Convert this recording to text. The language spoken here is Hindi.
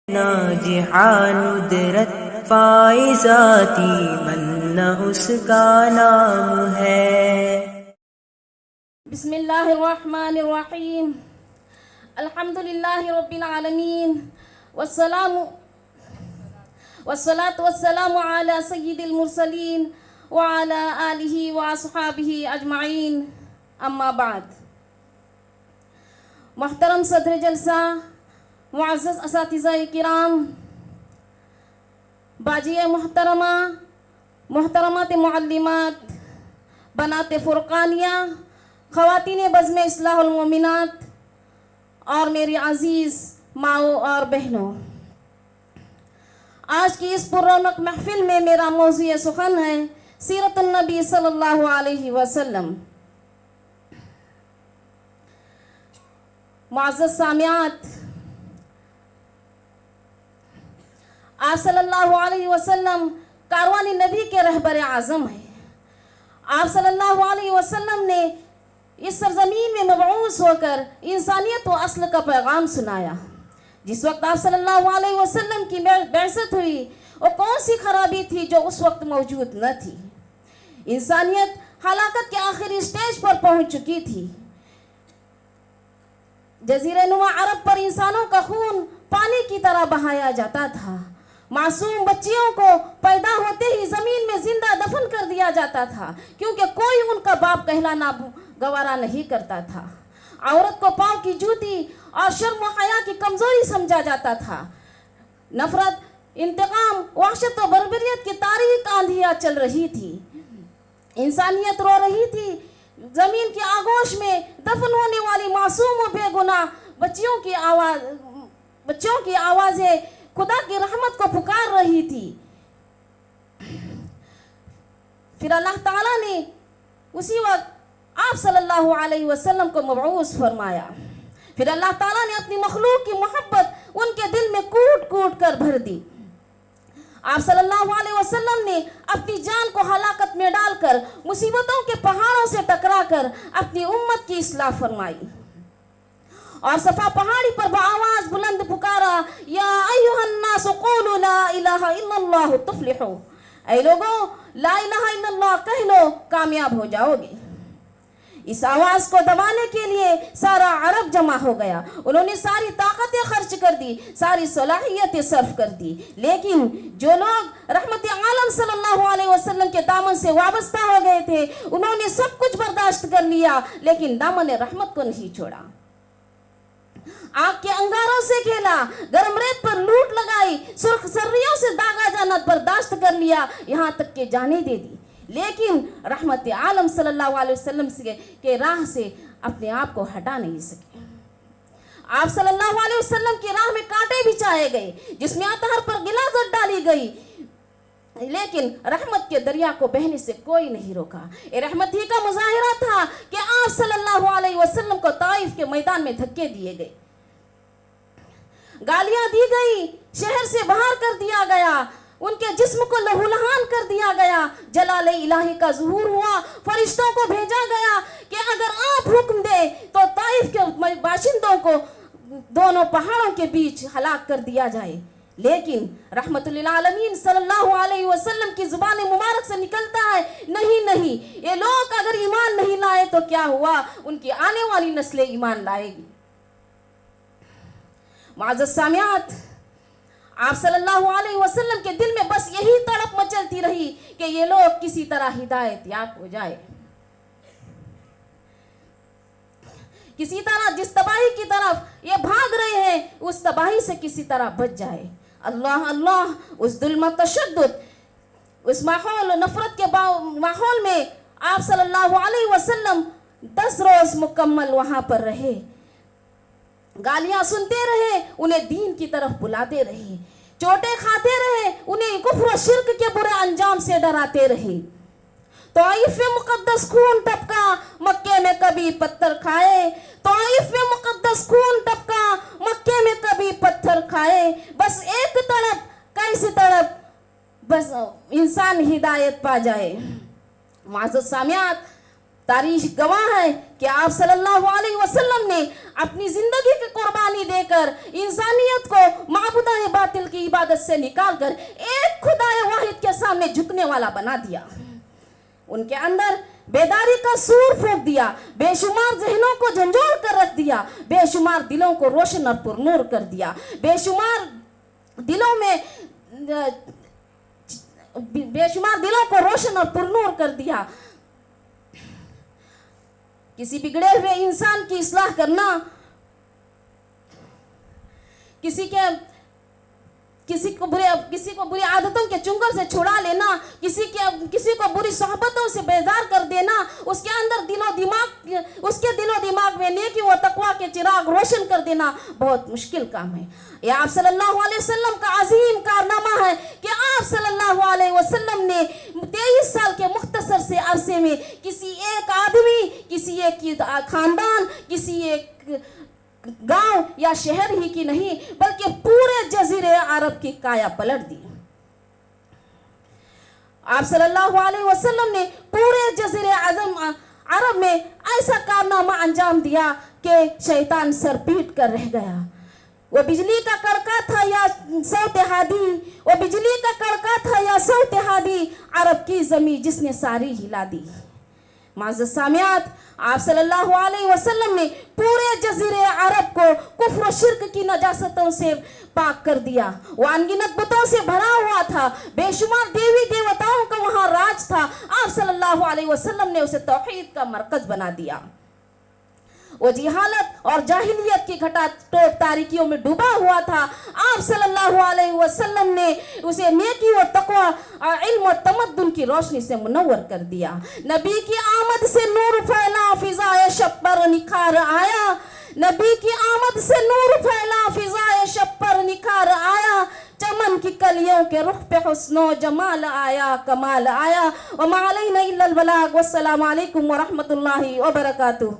नाजिहानुदरत फाइजाती मन्ना उसका नाम है। बिस्मिल्लाहिर्रहमानिर्रहीम। अल्हम्दुलिल्लाहि रब्बिल आलमीन वस्सलातु वस्सलामु अला सय्यिदिल मुरसलीन व अला आलिहि व अस्हाबिहि अजमाइन। अम्मा बाद। मोहतरम सदर जलसा, मुअज़्ज़ज़ असातिज़ाए किराम, बाजिए मोहतरमा, मोहतरमात मुअल्लिमात, बनात फ़ुरक़ानिया, ख़वातीन बज़्म इस्लाहुल मोमिनात और मेरी अज़ीज़ माओ और बहनों, आज की इस पुररौनक महफ़िल में मेरा मौज़ूए सुख़न है सीरतुन नबी सल्लल्लाहु अलैहि वसल्लम। मुअज़्ज़ज़ सामियात, आप सल्लल्लाहु अलैहि वसल्लम कारवानी नबी के रहबर आज़म है। आप सल्लल्लाहु अलैहि वसल्लम ने इस सरज़मीन में मबऊस होकर इंसानियत व असल का पैगाम सुनाया। जिस वक्त आप सल्लल्लाहु अलैहि वसल्लम की बैसत हुई, वो कौन सी खराबी थी जो उस वक्त मौजूद न थी। इंसानियत हलाकत के आखिरी स्टेज पर पहुंच चुकी थी। जज़ीरे नुमा अरब पर इंसानों का खून पानी की तरह बहाया जाता था। मासूम बच्चियों को पैदा होते ही ज़मीन में जिंदा दफन कर दिया जाता था, क्योंकि कोई उनका बाप कहलाना गवारा नहीं करता था। औरत को पाँव की जूती और शर्म व हया की कमज़ोरी समझा जाता था। नफरत, इंतकाम, वहशत व बर्बरियत की तारीक आंधियाँ चल रही थी। इंसानियत रो रही थी। ज़मीन की आगोश में दफन होने वाली मासूम व बेगुनाह बच्चियों की आवाज़ें खुदा की रहमत को पुकार रही थी। फिर अल्लाह ताला ने उसी वक्त आप सल्लल्लाहु अलैहि वसल्लम को मबऊस फरमाया। फिर अल्लाह ताला ने अपनी मखलूक की मोहब्बत उनके दिल में कूट कूट कर भर दी। आप सल्लल्लाहु अलैहि वसल्लम ने अपनी जान को हलाकत में डालकर मुसीबतों के पहाड़ों से टकराकर अपनी उम्मत की इस्लाह फरमाई और सफा पहाड़ी पर बआवाज़ बुलंद पुकारा, या अय्युहन्नास क़ूलू ला इलाहा इल्लल्लाह तुफ़्लिहू। ऐ लोगों, ला इलाहा इल्लल्लाह कह लो, कामयाब हो जाओगे। इस आवाज़ को दबाने के लिए सारा अरब जमा हो गया। उन्होंने सारी ताकतें खर्च कर दी, सारी सलाहियतें सर्फ कर दी, लेकिन जो लोग रहमत आलम सल्लल्लाहु अलैहि वसल्लम के दामन से वाबस्ता हो गए थे, उन्होंने सब कुछ बर्दाश्त कर लिया, लेकिन दामन रहमत को नहीं छोड़ा। आग के अंगारों से खेला, गर्म रेत पर लूट लगाई, सुर्ख सर्रियों से दागा जाना बर्दाश्त कर लिया, यहाँ तक के जाने दे दी, लेकिन रहमत आलम सल्लल्लाहु अलैहि वसल्लम के राह से अपने आप को हटा नहीं सके। आप सल्लल्लाहु अलैहि वसल्लम की राह में कांटे बिछाए गए, जिसमें अतहर पर गिलाज़त डाली गई, लेकिन रहमत के दरिया को बहने से कोई नहीं रोका। ये रहमत ही का मुजाहिरा था कि आप सल्लल्लाहु अलैहि वसल्लम को ताइफ के मैदान में धक्के दिए गए, गालियां दी गई, शहर से बाहर कर दिया गया, उनके जिस्म को लहूलुहान कर दिया गया। जलाल इलाही का ज़ुहूर हुआ, फरिश्तों को भेजा गया कि अगर आप हुक्म दे तो ताइफ के बाशिंदों को दोनों पहाड़ों के बीच हलाक कर दिया जाए। लेकिन रहमतुल्लिल आलमीन सल्लल्लाहु अलैहि वसल्लम की ज़ुबान मुबारक से निकलता है, नहीं नहीं, ये लोग अगर ईमान नहीं लाए तो क्या हुआ, उनकी आने वाली नस्लें ईमान लाएगी। मुअज़्ज़ज़ सामियात, आप सल्लल्लाहु अलैहि वसल्लम के दिल में बस यही तड़प मचलती रही कि ये लोग किसी तरह हिदायत याब हो जाए, किसी तरह जिस तबाही की तरफ ये भाग रहे हैं उस तबाही से किसी तरह बच जाए। अल्लाह अल्लाह, उस जुल्म तशद्दुद, उस माहौल नफरत के माहौल में आप सल्लल्लाहु अलैहि वसल्लम 10 रोज मुकम्मल वहां पर रहे, गालियां सुनते रहे, उन्हें दीन की तरफ बुलाते रहे, चोटें खाते रहे, उन्हें कुफ्र और शिर्क के बुरे अंजाम से डराते रहे। ताइफ में मुकद्दस खून टपका, मक्के में कभी पत्थर खाए। ताइफ में मुकद्दस खून टपका, मक्के में कभी पत्थर खाए। बस एक तड़प, कैसी तड़प, बस इंसान हिदायत पा जाए। मुअज़्ज़ज़ सामियात, तारीख गवाह है कि आप सल्लल्लाहु अलैहि वसल्लम ने अपनी जिंदगी की कुर्बानी देकर इंसानियत को माबूद इबादत से निकालकर एक खुदाए वाहिद के सामने झुकने वाला बना दिया। उनके अंदर बेदारी का सूर फूंक दिया, बेशुमार जहनों को झंझोड़ कर रख दिया, बेशुमार दिलों को रोशन और पुरनूर कर दिया, बेशुमार दिलों को रोशन और पुरनूर कर दिया। किसी बिगड़े हुए इंसान की इस्लाह करना, किसी को बुरी आदतों के चुंगल से छुड़ा लेना, किसी को बुरी सोहबतों से बेजार कर देना, उसके दिलो दिमाग में नेकी व तकवा के चिराग रोशन कर देना बहुत मुश्किल काम है। यह आप सल्लल्लाहु अलैहि वसल्लम का अजीम कारनामा है कि आप सल्लल्लाहु अलैहि वसल्लम ने 23 साल के मुख्तसर से अरसे में किसी एक आदमी, किसी एक खानदान, किसी एक गांव या शहर ही की नहीं बल्कि पूरे जजीरे अरब की काया पलट दी। आप सल्लल्लाहु अलैहि वसल्लम ने पूरे जजीरे अरब में ऐसा कारनामा अंजाम दिया कि शैतान सर पीट कर रह गया। वो बिजली का कड़का था या सौत हादी, अरब की जमीन जिसने सारी हिला दी। माज़ सामियात, आप सल्लल्लाहु अलैहि वसल्लम ने पूरे जजीरे अरब को कुफ्र और शिर्क की नजासतों से पाक कर दिया। वो अनगिनत बुतों से भरा हुआ था, बेशुमार देवी देवताओं का वहां राज था। आप सल्लल्लाहु अलैहि वसल्लम ने उसे तौहीद का मरकज बना दिया। वो जिहालत और जाहिलियत की घटाटोप तारीकियों में डूबा हुआ था। आप सल्लल्लाहु अलैहि वसल्लम ने उसे नेकी व तकवा और इल्म व तमद्दुन की रोशनी से मुनव्वर कर दिया। नबी की आमद से नूर फैला, फिजाए शब पर निखार आया। नबी की आमद से नूर फैला, फिजाए शब पर निखार आया। चमन की कलियों के रुख पे हुस्नो जमाल आया, कमाल आया। व मा अलैना इल्लल बलाग। वस्सलामु अलैकुम व रहमतुल्लाहि व बरकातुहू।